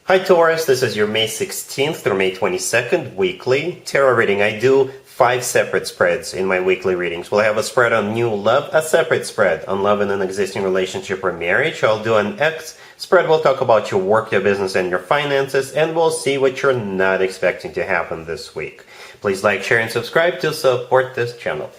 Hi Taurus, this is your May 16th through May 22nd weekly tarot reading. I do 5 separate spreads in my weekly readings. We'll have a spread on new love, a separate spread on love in an existing relationship or marriage. I'll do an X spread. We'll talk about your work, your business, and your finances, and we'll see what you're not expecting to happen this week. Please like, share, and subscribe to support this channel.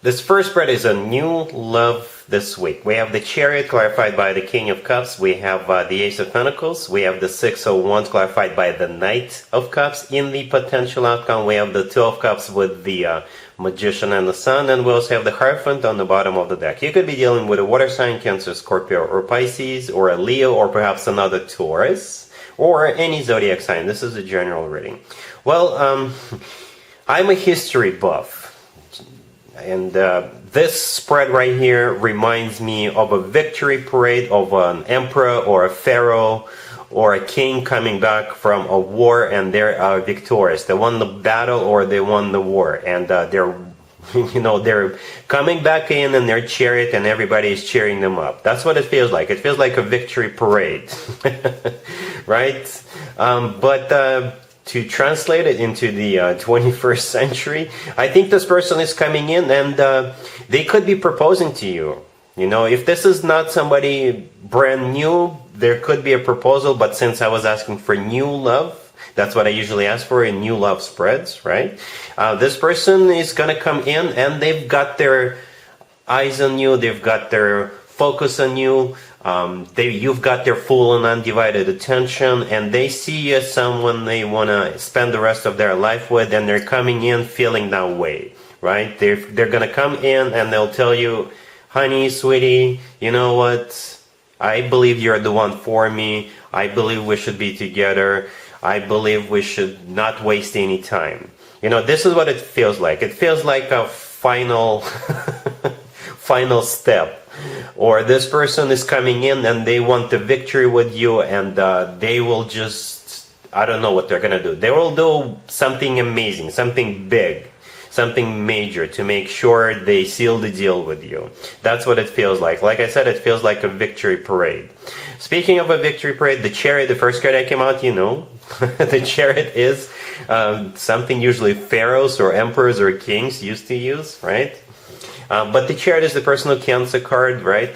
This first spread is a new love this week. We have the Chariot clarified by the King of Cups. We have the Ace of Pentacles. We have the Six of Wands clarified by the Knight of Cups. In the potential outcome, we have the Two of Cups with the Magician and the Sun. And we also have the Hierophant on the bottom of the deck. You could be dealing with a water sign, Cancer, Scorpio, or Pisces, or a Leo, or perhaps another Taurus, or any zodiac sign. This is a general reading. Well, I'm a history buff. And this spread right here reminds me of a victory parade of an emperor or a pharaoh or a king coming back from a war, and they're victorious. They won the battle or they won the war, and they're coming back in their chariot, and everybody is cheering them up. That's what it feels like. It feels like a victory parade, right? But to translate it into the 21st century, I think this person is coming in and they could be proposing to you. You know, if this is not somebody brand new, there could be a proposal, but since I was asking for new love, that's what I usually ask for in new love spreads, right? This person is going to come in and they've got their eyes on you, they've got their focus on you. You've got their full and undivided attention, and they see you as someone they want to spend the rest of their life with, and they're coming in feeling that way, right? They're going to come in and they'll tell you, honey, sweetie, you know what? I believe you're the one for me. I believe we should be together. I believe we should not waste any time. You know, this is what it feels like. It feels like a final step. Or this person is coming in and they want the victory with you, and they will just, I don't know what they're going to do. They will do something amazing, something big, something major to make sure they seal the deal with you. That's what it feels like. Like I said, it feels like a victory parade. Speaking of a victory parade, the Chariot, the first card that came out, you know, the Chariot is something usually pharaohs or emperors or kings used to use, right? But the Chariot is the personal Cancer card, right?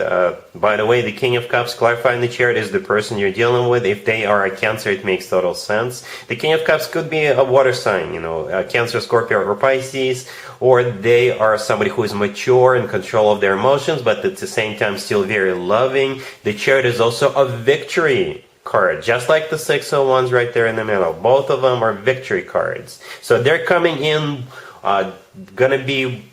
By the way, the King of Cups clarifying the Chariot is the person you're dealing with. If they are a Cancer, it makes total sense. The King of Cups could be a water sign, you know, a Cancer, Scorpio, or Pisces, or they are somebody who is mature and control of their emotions, but at the same time still very loving. The Chariot is also a victory card, just like the Six of Wands right there in the middle. Both of them are victory cards. So they're coming in gonna be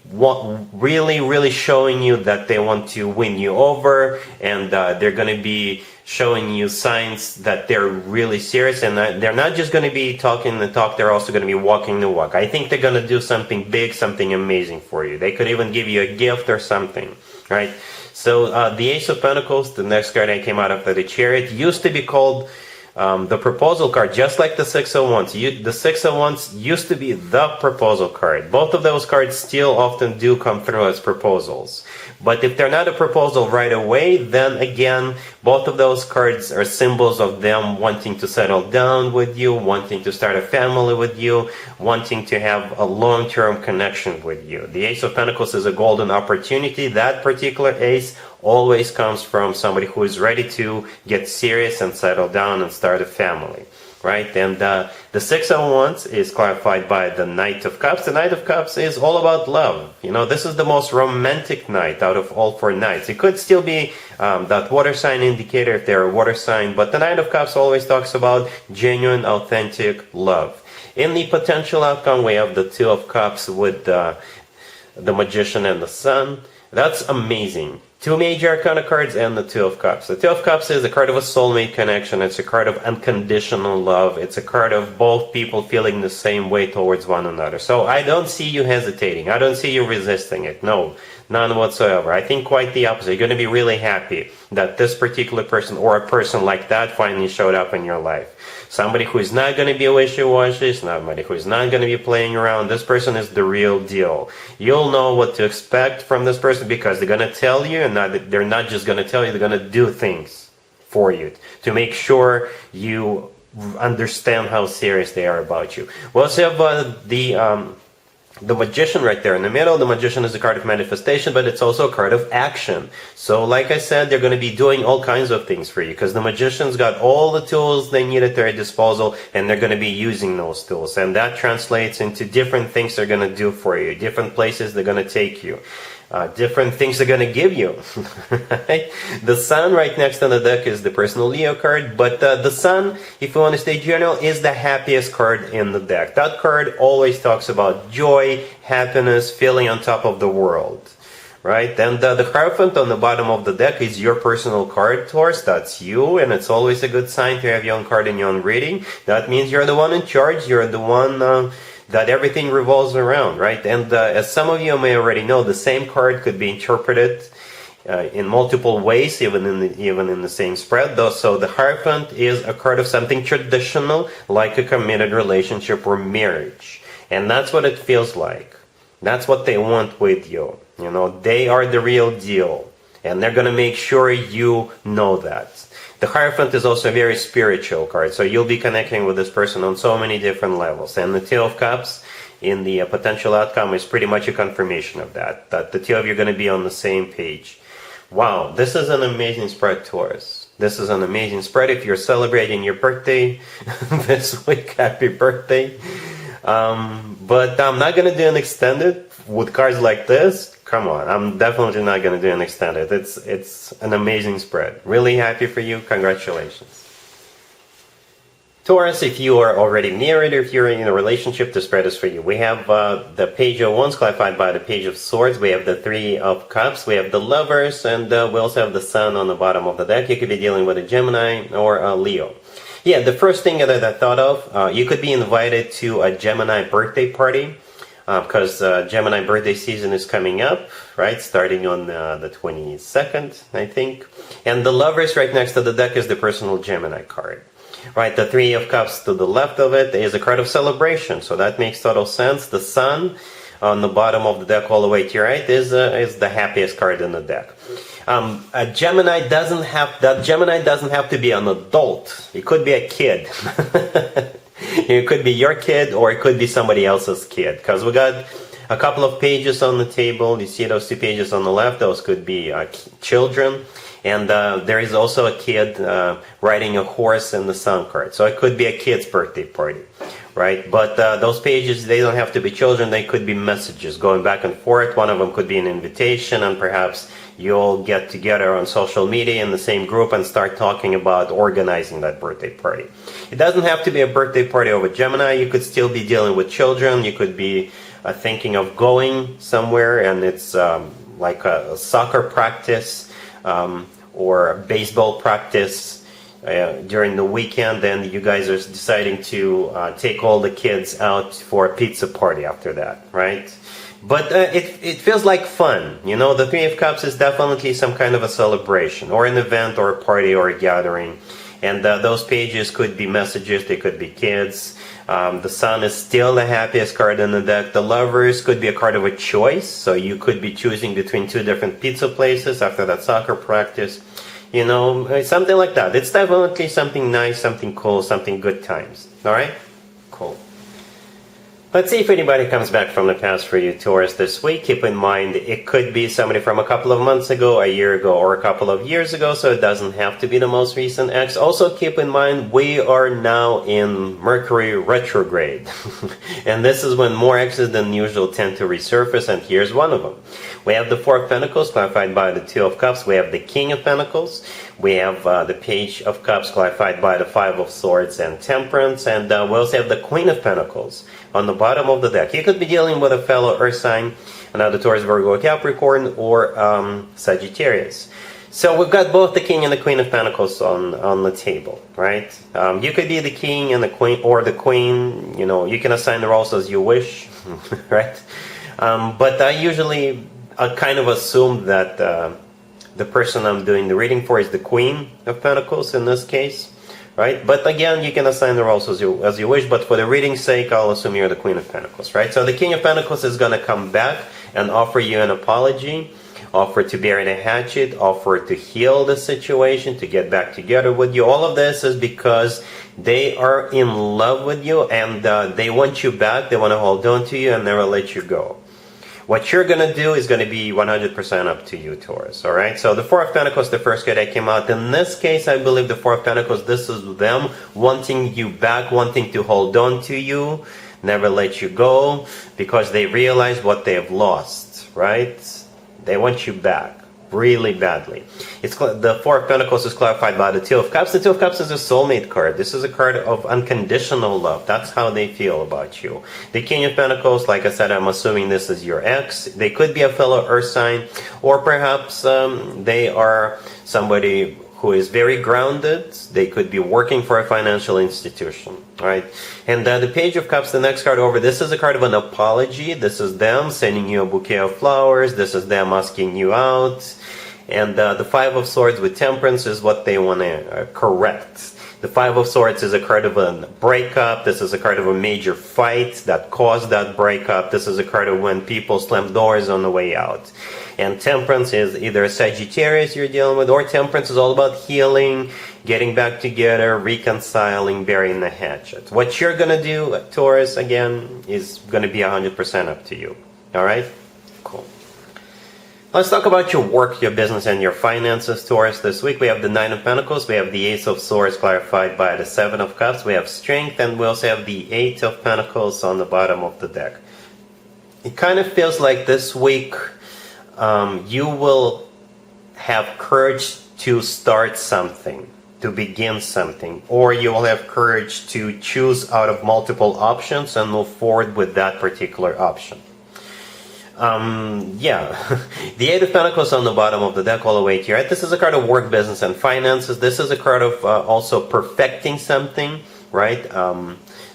really showing you that they want to win you over, and they're gonna be showing you signs that they're really serious, and they're not just gonna be talking the talk, they're also gonna be walking the walk. I think they're gonna do something big, something amazing for you. They could even give you a gift or something, right? So the Ace of Pentacles, the next card that came out after the Chariot, used to be called the proposal card, just like the Six of Wands. The Six of Wands used to be the proposal card. Both of those cards still often do come through as proposals. But if they're not a proposal right away, then again, both of those cards are symbols of them wanting to settle down with you, wanting to start a family with you, wanting to have a long-term connection with you. The Ace of Pentacles is a golden opportunity. That particular ace always comes from somebody who is ready to get serious and settle down and start a family, right? And the Six of Wands is clarified by the Knight of Cups. The Knight of Cups is all about love. You know, this is the most romantic night out of all 4 nights. It could still be that water sign indicator if they're a water sign, but the Knight of Cups always talks about genuine, authentic love. In the potential outcome, we have the Two of Cups with the Magician and the Sun. That's amazing. 2 major arcana cards and the Two of Cups. The Two of Cups is a card of a soulmate connection. It's a card of unconditional love. It's a card of both people feeling the same way towards one another. So I don't see you hesitating. I don't see you resisting it. No, none whatsoever. I think quite the opposite. You're going to be really happy that this particular person or a person like that finally showed up in your life. Somebody who is not going to be wishy-washy, somebody who is not going to be playing around. This person is the real deal. You'll know what to expect from this person because they're going to tell you, and they're not just going to tell you, they're going to do things for you to make sure you understand how serious they are about you. We also have the Magician right there in the middle. The Magician is a card of manifestation, but it's also a card of action. So like I said, they're going to be doing all kinds of things for you, because the Magician's got all the tools they need at their disposal, and they're going to be using those tools. And that translates into different things they're going to do for you, different places they're going to take you. Different things they're going to give you. Right? The Sun right next on the deck is the personal Leo card, but the Sun, if you want to stay general, is the happiest card in the deck. That card always talks about joy, happiness, feeling on top of the world. Right? And the Hierophant on the bottom of the deck is your personal card, Taurus. That's you, and it's always a good sign to have your own card in your own reading. That means you're the one in charge, you're the one that everything revolves around, right? And as some of you may already know, the same card could be interpreted in multiple ways, even in the same spread. Though, so the Hierophant is a card of something traditional, like a committed relationship or marriage, and that's what it feels like. That's what they want with you. You know, they are the real deal, and they're gonna make sure you know that. The Hierophant is also a very spiritual card, so you'll be connecting with this person on so many different levels. And the Two of Cups in the potential outcome is pretty much a confirmation of that the two of you are going to be on the same page. Wow, this is an amazing spread, Taurus. This is an amazing spread. If you're celebrating your birthday this week, happy birthday. But I'm not going to do an extended with cards like this. Come on, I'm definitely not going to do an extended. It's an amazing spread. Really happy for you. Congratulations. Taurus, if you are already married or if you're in a relationship, the spread is for you. We have the Page of Wands clarified by the Page of Swords. We have the Three of Cups. We have the Lovers, and we also have the Sun on the bottom of the deck. You could be dealing with a Gemini or a Leo. Yeah, the first thing that I thought of, you could be invited to a Gemini birthday party. Because Gemini birthday season is coming up, right? Starting on the 22nd, I think. And the Lovers right next to the deck is the personal Gemini card. Right, the Three of Cups to the left of it is a card of celebration, so that makes total sense. The Sun on the bottom of the deck all the way to your right is the happiest card in the deck. A Gemini doesn't have to be an adult. It could be a kid. It could be your kid, or it could be somebody else's kid, because we got a couple of pages on the table. You see those two pages on the left? Those could be children. And there is also a kid riding a horse in the Sun card. So it could be a kid's birthday party, right? But those pages, they don't have to be children. They could be messages going back and forth. One of them could be an invitation, and perhaps you'll get together on social media in the same group and start talking about organizing that birthday party. It doesn't have to be a birthday party of a Gemini. You could still be dealing with children. You could be thinking of going somewhere, and it's like a soccer practice or a baseball practice during the weekend, and you guys are deciding to take all the kids out for a pizza party after that, right? But it feels like fun. You know, the Three of Cups is definitely some kind of a celebration or an event or a party or a gathering. And those pages could be messages, they could be kids. The Sun is still the happiest card in the deck. The Lovers could be a card of a choice, so you could be choosing between two different pizza places after that soccer practice. You know, something like that. It's definitely something nice, something cool, something good times. Alright? Cool. Let's see if anybody comes back from the past for you, Taurus, this week. Keep in mind, it could be somebody from a couple of months ago, a year ago, or a couple of years ago, so it doesn't have to be the most recent ex. Also, keep in mind, we are now in Mercury retrograde. And this is when more exes than usual tend to resurface, and here's one of them. We have the Four of Pentacles, clarified by the Two of Cups. We have the King of Pentacles. We have the Page of Cups, clarified by the Five of Swords and Temperance. And we also have the Queen of Pentacles on the bottom of the deck. You could be dealing with a fellow Earth sign, another Taurus, Virgo, Capricorn, or Sagittarius. So we've got both the King and the Queen of Pentacles on the table, right? You could be the King and the Queen, or the Queen. You know, you can assign the roles as you wish, right? But I usually kind of assume that the person I'm doing the reading for is the Queen of Pentacles in this case. Right? But again, you can assign the roles as you wish, but for the reading's sake, I'll assume you're the Queen of Pentacles, right? So the King of Pentacles is going to come back and offer you an apology, offer to bury the hatchet, offer to heal the situation, to get back together with you. All of this is because they are in love with you, and they want you back. They want to hold on to you and never let you go. What you're going to do is going to be 100% up to you, Taurus. All right? So the Four of Pentacles, the first card that came out. In this case, I believe the Four of Pentacles, this is them wanting you back, wanting to hold on to you, never let you go, because they realize what they have lost, right? They want you back really badly. The Four of Pentacles is clarified by the Two of Cups. The Two of Cups is a soulmate card. This is a card of unconditional love. That's how they feel about you. The King of Pentacles, like I said, I'm assuming this is your ex. They could be a fellow earth sign, or perhaps they are somebody who is very grounded. They could be working for a financial institution, right? And the Page of Cups, the next card over, this is a card of an apology. This is them sending you a bouquet of flowers. This is them asking you out. And the Five of Swords with Temperance is what they want to correct. The Five of Swords is a card of a breakup. This is a card of a major fight that caused that breakup. This is a card of when people slam doors on the way out. And Temperance is either a Sagittarius you're dealing with, or Temperance is all about healing, getting back together, reconciling, burying the hatchet. What you're going to do, Taurus, again, is going to be 100% up to you. All right? Cool. Let's talk about your work, your business, and your finances, Taurus. This week we have the Nine of Pentacles, we have the Ace of Swords clarified by the Seven of Cups, we have Strength, and we also have the Eight of Pentacles on the bottom of the deck. It kind of feels like this week you will have courage to start something, to begin something, or you will have courage to choose out of multiple options and move forward with that particular option. The Eight of Pentacles on the bottom of the deck all the way here. This is a card of work, business, and finances. This is a card of also perfecting something, right?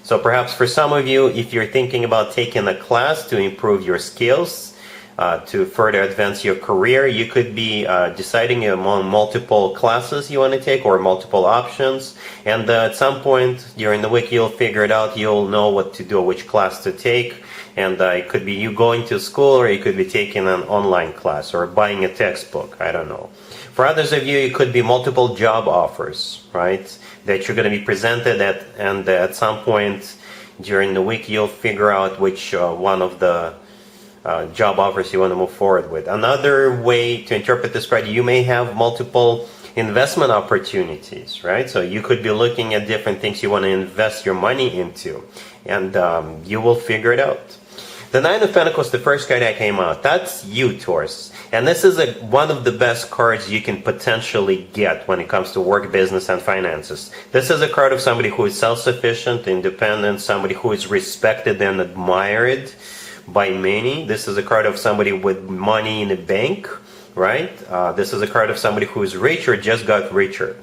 So perhaps for some of you, if you're thinking about taking a class to improve your skills, to further advance your career, you could be deciding among multiple classes you want to take or multiple options. And at some point during the week, you'll figure it out. You'll know what to do, which class to take. And it could be you going to school, or you could be taking an online class or buying a textbook. I don't know. For others of you, it could be multiple job offers, right? That you're going to be presented at, and at some point during the week, you'll figure out which one of the job offers you want to move forward with. Another way to interpret this card, you may have multiple investment opportunities, right? So you could be looking at different things you want to invest your money into, and you will figure it out. The Nine of Pentacles, the first card that came out, that's you, Taurus. And this is one of the best cards you can potentially get when it comes to work, business, and finances. This is a card of somebody who is self-sufficient, independent, somebody who is respected and admired by many. This is a card of somebody with money in the bank, right? This is a card of somebody who is rich or just got richer.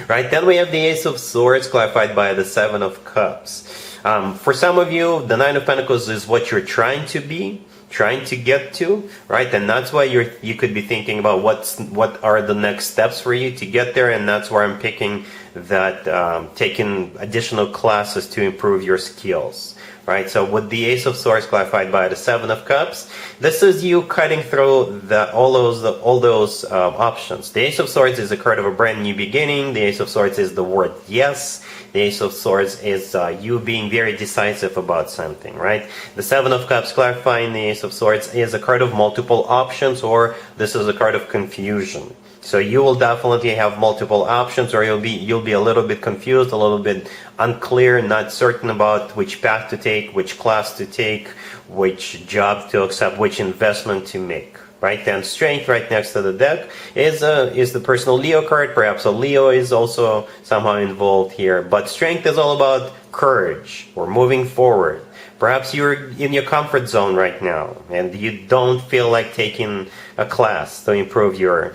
Right? Then we have the Ace of Swords clarified by the Seven of Cups. For some of you, the Nine of Pentacles is what you're trying to be, trying to get to, right? And that's why you could be thinking about what are the next steps for you to get there. And that's where I'm picking that taking additional classes to improve your skills. Right, so with the Ace of Swords clarified by the Seven of Cups, this is you cutting through all those options. The Ace of Swords is a card of a brand new beginning. The Ace of Swords is the word yes. The Ace of Swords is you being very decisive about something, right? The Seven of Cups clarifying the Ace of Swords is a card of multiple options, or this is a card of confusion. So you will definitely have multiple options, or you'll be a little bit confused, a little bit unclear, not certain about which path to take, which class to take, which job to accept, which investment to make. Right? And Strength right next to the deck is the personal Leo card. Perhaps a Leo is also somehow involved here. But Strength is all about courage or moving forward. Perhaps you're in your comfort zone right now and you don't feel like taking a class to improve your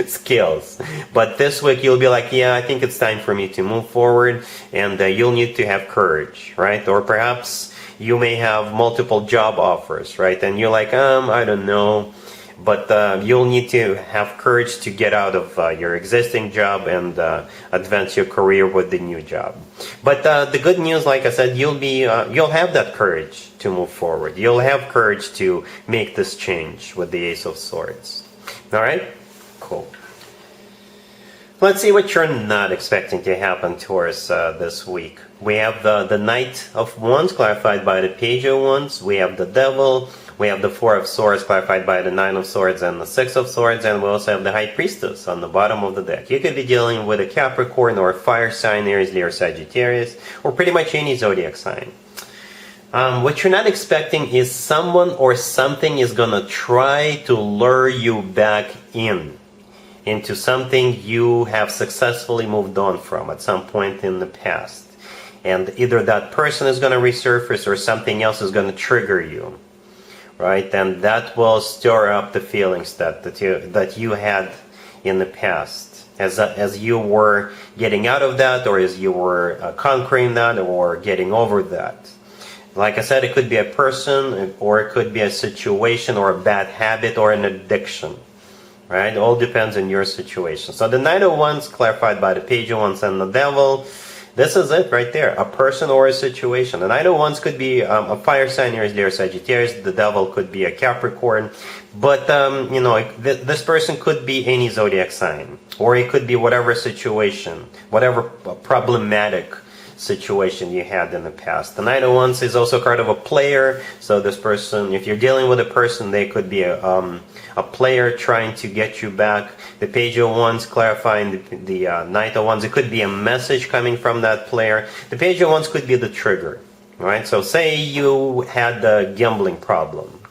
skills. But this week you'll be like, yeah, I think it's time for me to move forward, and you'll need to have courage, right? Or perhaps you may have multiple job offers, right? And you're like, I don't know. But you'll need to have courage to get out of your existing job and advance your career with the new job. But the good news, like I said, you'll have that courage. to move forward. You'll have courage to make this change with the Ace of Swords. All right? Cool. Let's see what you're not expecting to happen, Taurus, this week. We have the Knight of Wands, clarified by the Page of Wands. We have the Devil. We have the Four of Swords, clarified by the Nine of Swords and the Six of Swords. And we also have the High Priestess on the bottom of the deck. You could be dealing with a Capricorn or a fire sign, Aries, Leo, Sagittarius, or pretty much any zodiac sign. What you're not expecting is someone or something is going to try to lure you back into something you have successfully moved on from at some point in the past. And either that person is going to resurface or something else is going to trigger you, right? And that will stir up the feelings that you had in the past. As you were getting out of that, or as you were conquering that, or getting over that. Like I said, it could be a person, or it could be a situation, or a bad habit, or an addiction. Right? It all depends on your situation. So the Knight of Wands, clarified by the Page of Wands and the Devil, this is it right there. A person or a situation. The Knight of Wands could be a fire sign, Aries, Leo, Sagittarius. The Devil could be a Capricorn. But, this person could be any zodiac sign. Or it could be whatever situation, whatever problematic situation you had in the past. The Knight of Wands is also a card of a player. So this person, if you're dealing with a person, they could be a player trying to get you back. The Page of Wands, clarifying the Knight of Wands. It could be a message coming from that player. The Page of Wands could be the trigger. Right? So say you had a gambling problem.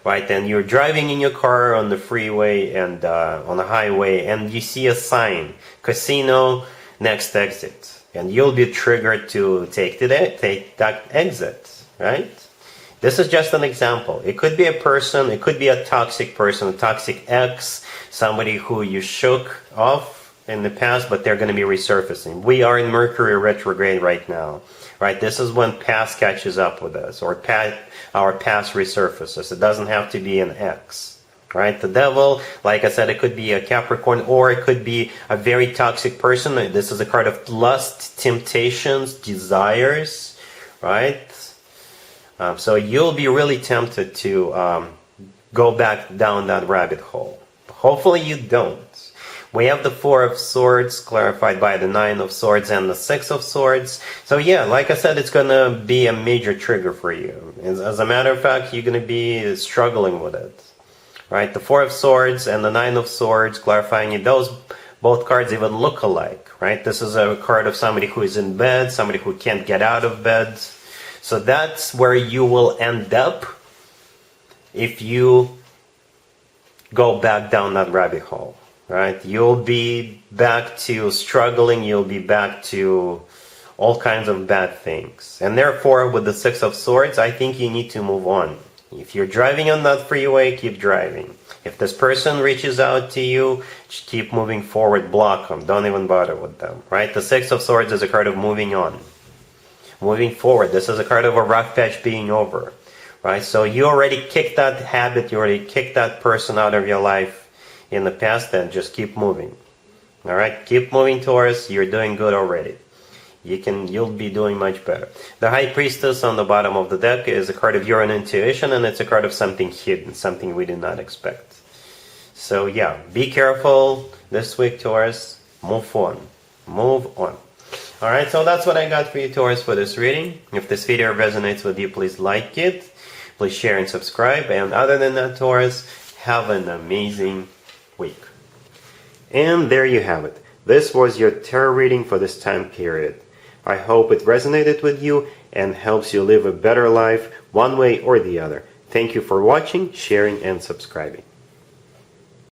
Right? And you're driving in your car on the freeway and on the highway, and you see a sign, casino, next exit. And you'll be triggered to take that exit, right? This is just an example. It could be a person, it could be a toxic person, a toxic ex, somebody who you shook off in the past, but they're going to be resurfacing. We are in Mercury retrograde right now, right? This is when past catches up with us, or our past resurfaces. It doesn't have to be an ex. Right? The Devil, like I said, it could be a Capricorn, or it could be a very toxic person. This is a card of lust, temptations, desires, right? So you'll be really tempted to go back down that rabbit hole. Hopefully you don't. We have the Four of Swords, clarified by the Nine of Swords and the Six of Swords. So yeah, like I said, it's going to be a major trigger for you. As a matter of fact, you're going to be struggling with it. Right, the Four of Swords and the Nine of Swords, clarifying it, those both cards even look alike, right? This is a card of somebody who is in bed, somebody who can't get out of bed. So that's where you will end up if you go back down that rabbit hole, right? You'll be back to struggling, you'll be back to all kinds of bad things. And therefore, with the Six of Swords, I think you need to move on. If you're driving on that freeway, keep driving. If this person reaches out to you, just keep moving forward, block them. Don't even bother with them, right? The Six of Swords is a card of moving on. Moving forward. This is a card of a rough patch being over, right? So you already kicked that habit, you already kicked that person out of your life in the past, and just keep moving. All right? Keep moving, Taurus. You're doing good already. You'll be doing much better. The High Priestess on the bottom of the deck is a card of your own intuition, and it's a card of something hidden, something we did not expect. So yeah, be careful this week, Taurus. Move on. Move on. Alright, so that's what I got for you, Taurus, for this reading. If this video resonates with you, please like it. Please share and subscribe. And other than that, Taurus, have an amazing week. And there you have it. This was your tarot reading for this time period. I hope it resonated with you and helps you live a better life one way or the other. Thank you for watching, sharing, and subscribing.